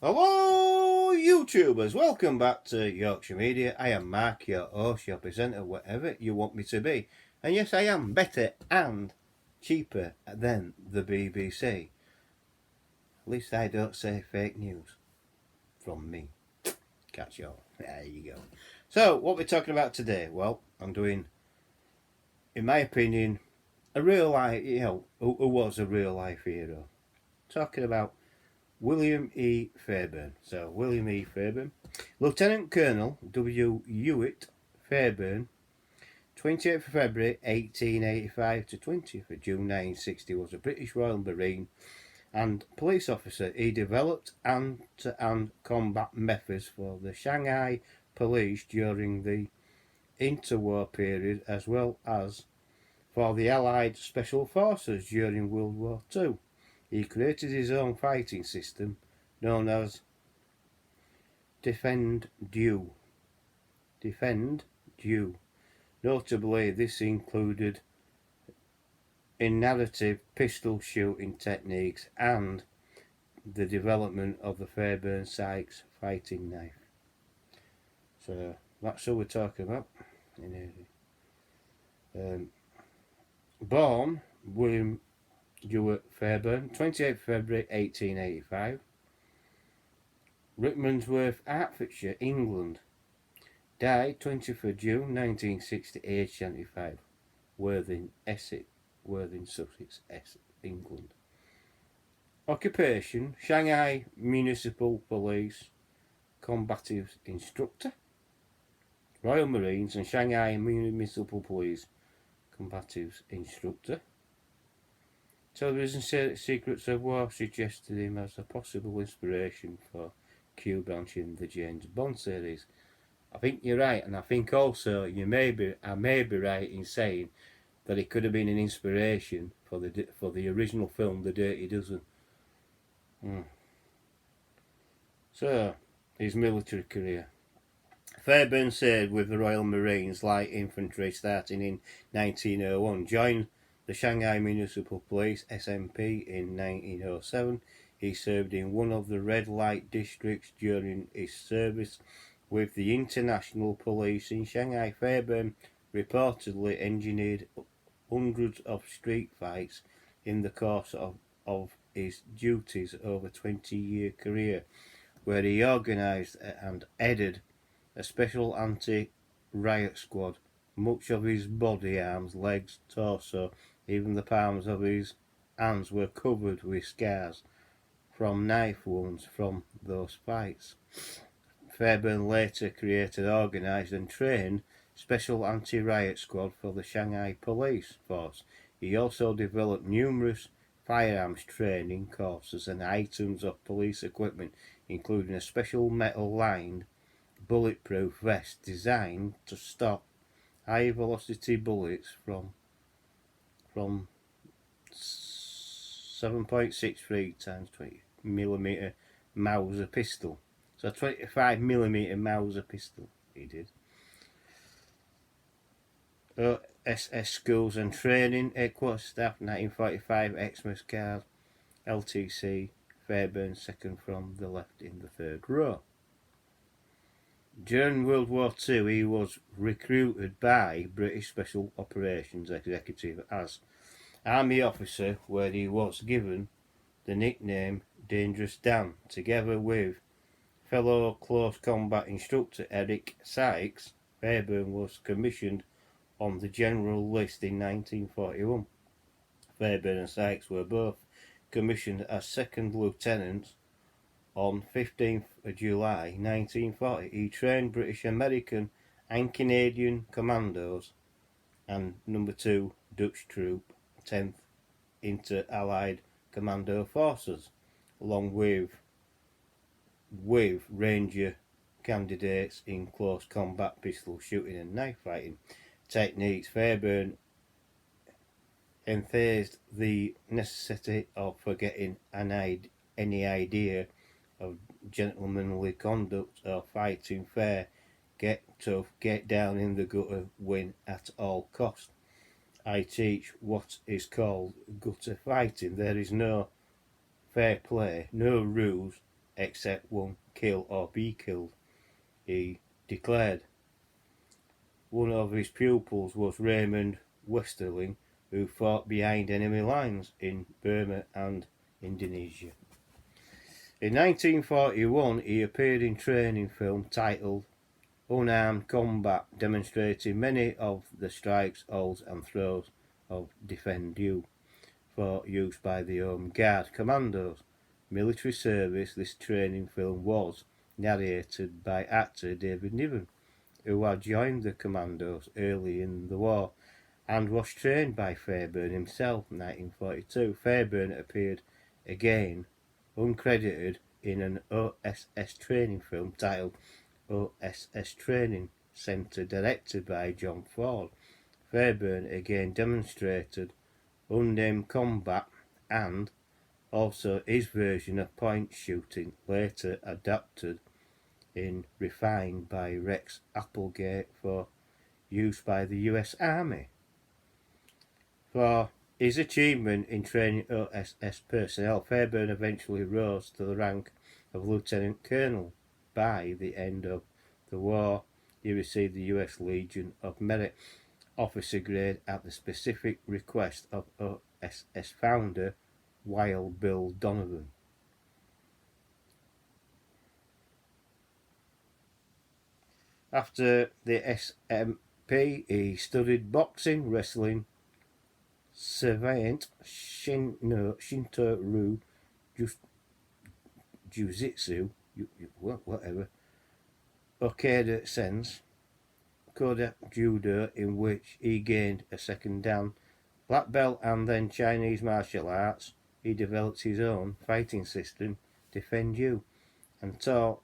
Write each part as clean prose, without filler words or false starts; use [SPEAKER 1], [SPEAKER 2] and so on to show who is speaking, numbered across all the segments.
[SPEAKER 1] Hello YouTubers, welcome back to Yorkshire Media. I am Mark, your host, your presenter, whatever you want me to be. And yes, I am better and cheaper than the BBC. At least I don't say fake news from me. Catch you all. There you go. So, what we're talking about today? Well, I'm doing, in my opinion, a real life, who was a real life hero. Talking about William E. Fairbairn. So, William E. Fairbairn, Lieutenant Colonel W. Hewitt Fairbairn, 28th of February 1885 to 20th of June 1960, was a British Royal Marine and police officer. He developed hand-to-hand combat methods for the Shanghai police during the interwar period, as well as for the Allied Special Forces during World War II. He created his own fighting system known as Defend Due. Notably, this included narrative pistol shooting techniques and the development of the Fairbairn Sykes fighting knife. So that's who we're talking about. Born William Hewitt Fairbairn, 28th February 1885, Rickmansworth, Hertfordshire, England. Died 20th of June 1960, aged 75, Worthing, Sussex, England. Occupation: Shanghai Municipal Police Combatives Instructor, Royal Marines and Shanghai Municipal Police Combatives Instructor. Television Secrets of War suggested him as a possible inspiration for Q Branch in the James Bond series. I think you're right, and I think also I may be right in saying that it could have been an inspiration for the original film, The Dirty Dozen. So, his military career. Fairbairn served with the Royal Marines Light Infantry starting in 1901. Joined the Shanghai Municipal Police (SMP) in 1907. He served in one of the red light districts during his service with the International Police in Shanghai. Fairbairn reportedly engineered hundreds of street fights in the course of his duties over a 20-year career, where he organised and headed a special anti-riot squad. Much of his body, arms, legs, torso, even the palms of his hands were covered with scars from knife wounds from those fights. Fairbairn later created, organised and trained special anti-riot squad for the Shanghai police force. He also developed numerous firearms training courses and items of police equipment, including a special metal-lined bulletproof vest designed to stop high-velocity bullets from 7.63 times 20mm Mauser pistol. So 25mm Mauser pistol he did. SS schools and training, headquarters staff, 1945, Xmas card, LTC, Fairbairn, second from the left in the third row. During World War II, he was recruited by British Special Operations Executive as Army officer, where he was given the nickname Dangerous Dan. Together with fellow close combat instructor Eric Sykes, Fairbairn was commissioned on the General List in 1941. Fairbairn and Sykes were both commissioned as second lieutenants on 15th of July 1940. He trained British, American and Canadian commandos and No. 2 Dutch Troop 10th Inter-Allied Commando Forces, along with Ranger candidates in close combat pistol shooting and knife fighting techniques. Fairbairn emphasized the necessity of forgetting any idea of gentlemanly conduct or fighting fair. Get tough, get down in the gutter, win at all cost. I teach what is called gutter fighting. There is no fair play, no rules, except one kill or be killed, he declared. One of his pupils was Raymond Westerling, who fought behind enemy lines in Burma and Indonesia. In 1941, he appeared in training film titled Unarmed Combat, demonstrating many of the strikes, holds and throws of Defend You for use by the Home Guard commandos. Military service, this training film was narrated by actor David Niven, who had joined the commandos early in the war and was trained by Fairbairn himself in 1942. Fairbairn appeared again, uncredited, in an OSS training film titled OSS Training Centre, directed by John Ford. Fairbairn again demonstrated unnamed combat and also his version of point shooting, later adapted in refined by Rex Applegate for use by the US Army. For his achievement in training OSS personnel, Fairbairn eventually rose to the rank of Lieutenant Colonel. By the end of the war, he received the US Legion of Merit officer grade at the specific request of OSS founder Wild Bill Donovan. After the SMP, he studied boxing, wrestling, Savant, Shinto-Ryu, Jiu-Jitsu, whatever, Okada Sense, Kodak Judo, in which he gained a second dan, black belt, and then Chinese martial arts. He developed his own fighting system, Defend You, and taught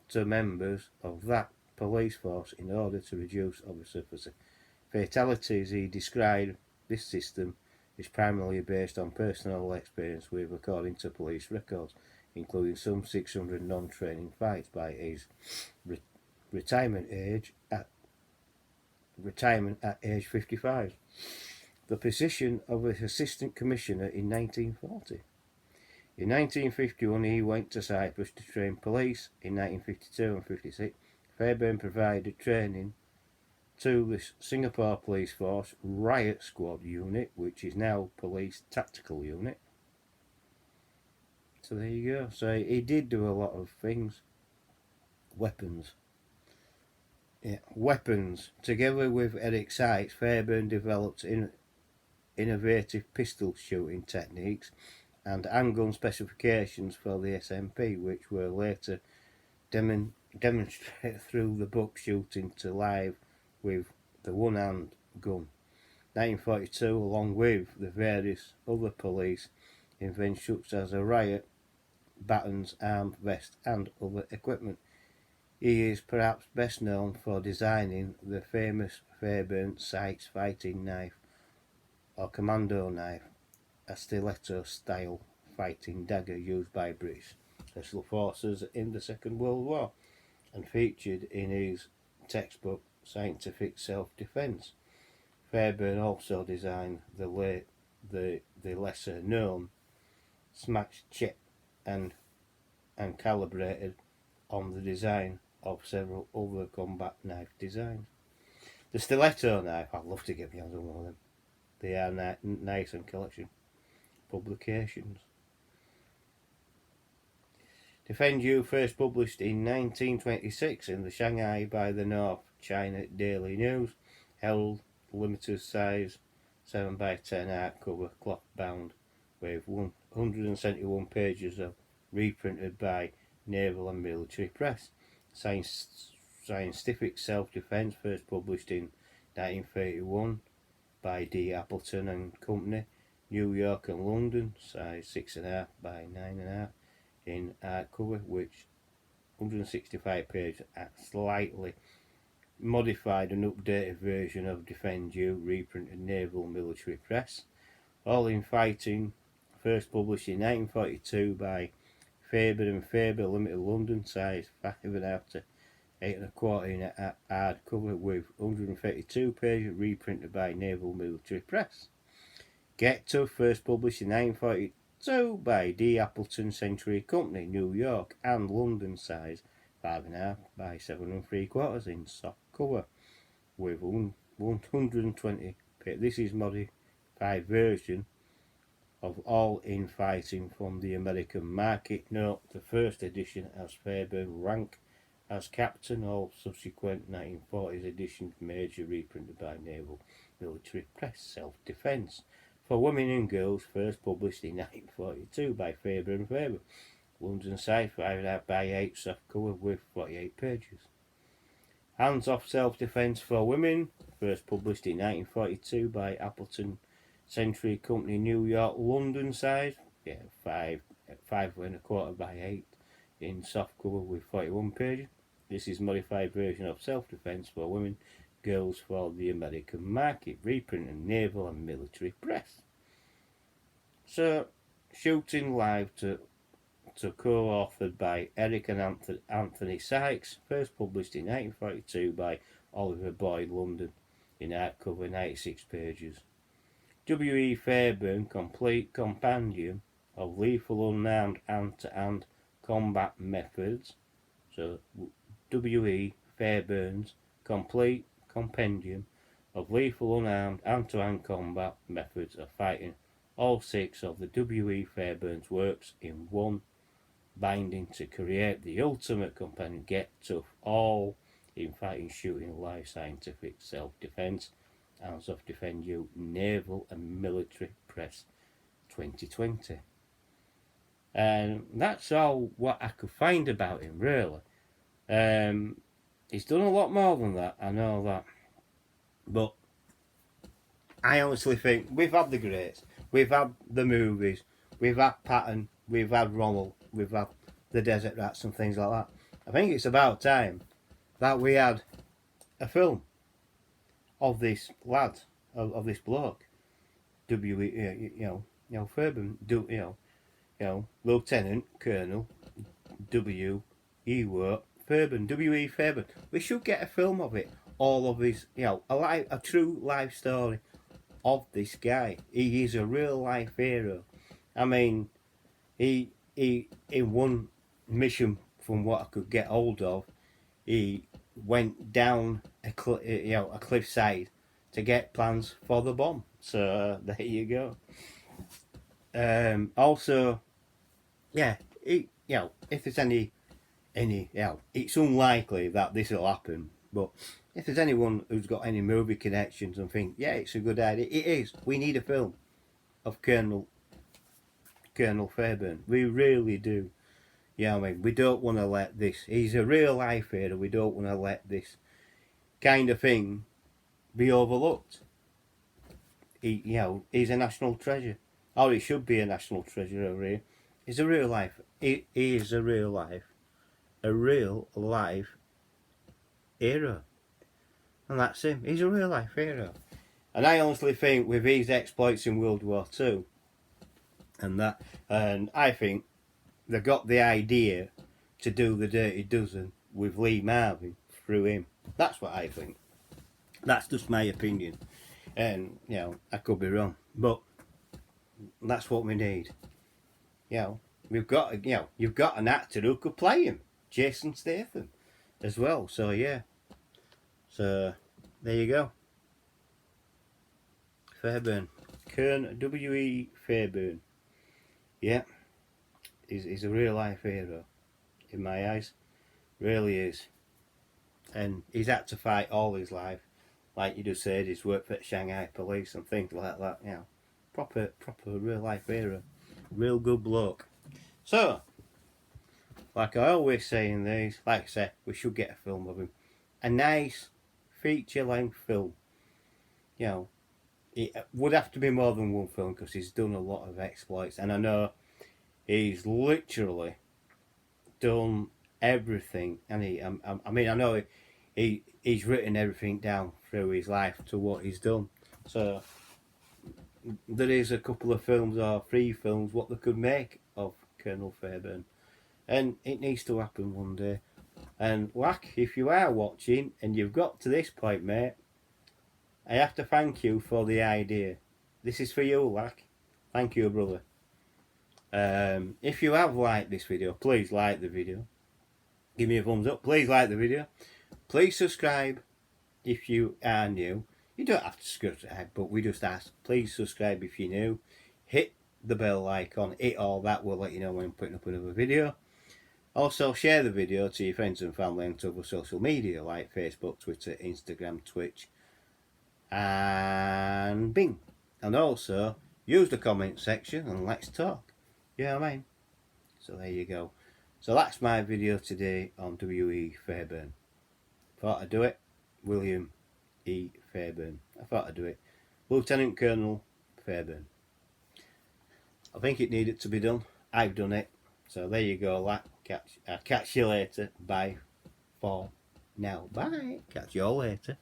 [SPEAKER 1] to members of that police force in order to reduce officer fatalities. He described this system is primarily based on personal experience with, according to police records, including some 600 non-training fights by his retirement at age 55. The position of an assistant commissioner in 1940. In 1951, he went to Cyprus to train police. In 1952 and 56, Fairbairn provided training to the Singapore Police Force Riot Squad Unit, which is now Police Tactical Unit. So there you go. So he did do a lot of things. Weapons. Yeah, weapons. Together with Eric Sykes, Fairbairn developed innovative pistol shooting techniques and handgun specifications for the SMP, which were later demonstrated through the book Shooting to Live with the one-hand gun. 1942, along with the various other police inventions such as a riot, batons, armed vest, and other equipment. He is perhaps best known for designing the famous Fairbairn Sykes fighting knife or commando knife, a stiletto-style fighting dagger used by British Special Forces in the Second World War and featured in his textbook Scientific Self-Defense. Fairbairn also designed the lesser-known smash chip and calibrated on the design of several other combat knife designs. The stiletto knife, I'd love to get my hands on one of them. They are nice and collection publications. Defend You, first published in 1926 in the Shanghai by the North China Daily News, held limited size 7x10 hardcover, cloth bound, with 171 pages of reprinted by Naval and Military Press. Scientific Self-Defense, first published in 1931 by D. Appleton and Company, New York and London, size 6.5 by 9.5 in hardcover, which 165 pages, a slightly modified and updated version of Defend You, reprinted Naval Military Press. All in Fighting, first published in 1942 by Faber and Faber Limited, London, size 5.5 to 8.25 in a hardcover, with 132 pages, reprinted by Naval Military Press. Get To, first published in 1942 2 by D. Appleton Century Company, New York and London, size 5.5 by 7.75 in soft cover with 120. This is modified version of All in Fighting from the American market. Note, the first edition has Fairbairn rank as captain. All subsequent 1940s editions major reprinted by Naval Military Press. Self-defense for women and girls, first published in 1942 by Fairbairn. London size 5.5 by 8 soft cover with 48 pages. Hands Off Self-Defense for Women, first published in 1942 by Appleton Century Company, New York, London size, 5.25 by 8 in soft cover with 41 pages. This is modified version of Self-Defense for Women, Girls for the American market, reprinted Naval and Military Press. So, Shooting Live to co-authored by Eric and Anthony Sykes, first published in 1942 by Oliver Boyd, London, in hardcover, 96 pages. W.E. Fairbairn, Complete Compendium of Lethal Unarmed Hand-to-Hand Combat Methods. So, W.E. Fairbairn's Complete Compendium of Lethal Unarmed Hand-to-Hand Combat Methods of Fighting. All 6 of the W.E. Fairbairn's works in one binding to create the ultimate companion. Get tough, all in fighting, shooting, live, scientific, self-defense. Hands Off Defend You, Naval and Military Press, 2020. And that's all what I could find about him, really. He's done a lot more than that, I know that. But I honestly think we've had the greats, we've had the movies, we've had Patton, we've had Rommel, we've had the Desert Rats and things like that. I think it's about time that we had a film of this lad, of this bloke, Fairbairn, Lieutenant Colonel W.E. Fairbairn, W.E. Fairbairn. We should get a film of it, all of his, a true life story of this guy. He is a real life hero. I mean, he in one mission, from what I could get hold of, he went down a cliffside to get plans for the bomb. So there you go. Also, if there's any, it's unlikely that this will happen. But if there's anyone who's got any movie connections and think, it's a good idea, it is. We need a film of Colonel Fairbairn. We really do. We don't want to let this. He's a real life hero. We don't want to let this kind of thing be overlooked. He's a national treasure, or he should be a national treasure over here. He's a real life. He is a real life hero, and that's him. He's a real life hero, and I honestly think with his exploits in World War II, and I think they got the idea to do the Dirty Dozen with Lee Marvin through him. That's what I think. That's just my opinion. And, I could be wrong. But that's what we need. We've got, you've got an actor who could play him. Jason Statham as well. So, yeah. So, there you go. Fairbairn. W.E. Fairbairn. Yeah. He's a real life hero in my eyes, really is. And he's had to fight all his life, like you just said. He's worked for Shanghai police and things like that. Proper real life hero, real good bloke. So, like I always say in these, like I say, we should get a film of him, a nice feature-length film. It would have to be more than one film because he's done a lot of exploits, and I know he's literally done everything, and I know he's written everything down through his life to what he's done. So there is a couple of films or 3 films what they could make of Colonel Fairbairn, and it needs to happen one day. And Lack, if you are watching and you've got to this point, mate, I have to thank you for the idea. This is for you, Lack. Thank you, brother. If you have liked this video, please like the video. Give me a thumbs up. Please like the video. Please subscribe if you are new. You don't have to subscribe, but we just ask. Please subscribe if you're new. Hit the bell icon. Hit all that. Will let you know when I'm putting up another video. Also, share the video to your friends and family and to other social media like Facebook, Twitter, Instagram, Twitch, and Bing. And also, use the comment section and let's talk. You know what I mean? So there you go. So that's my video today on W.E. Fairbairn. Thought I'd do it. William E. Fairbairn. I thought I'd do it. Lieutenant Colonel Fairbairn. I think it needed to be done. I've done it. So there you go, lad. I'll catch you later. Bye for now. Bye. Catch you all later.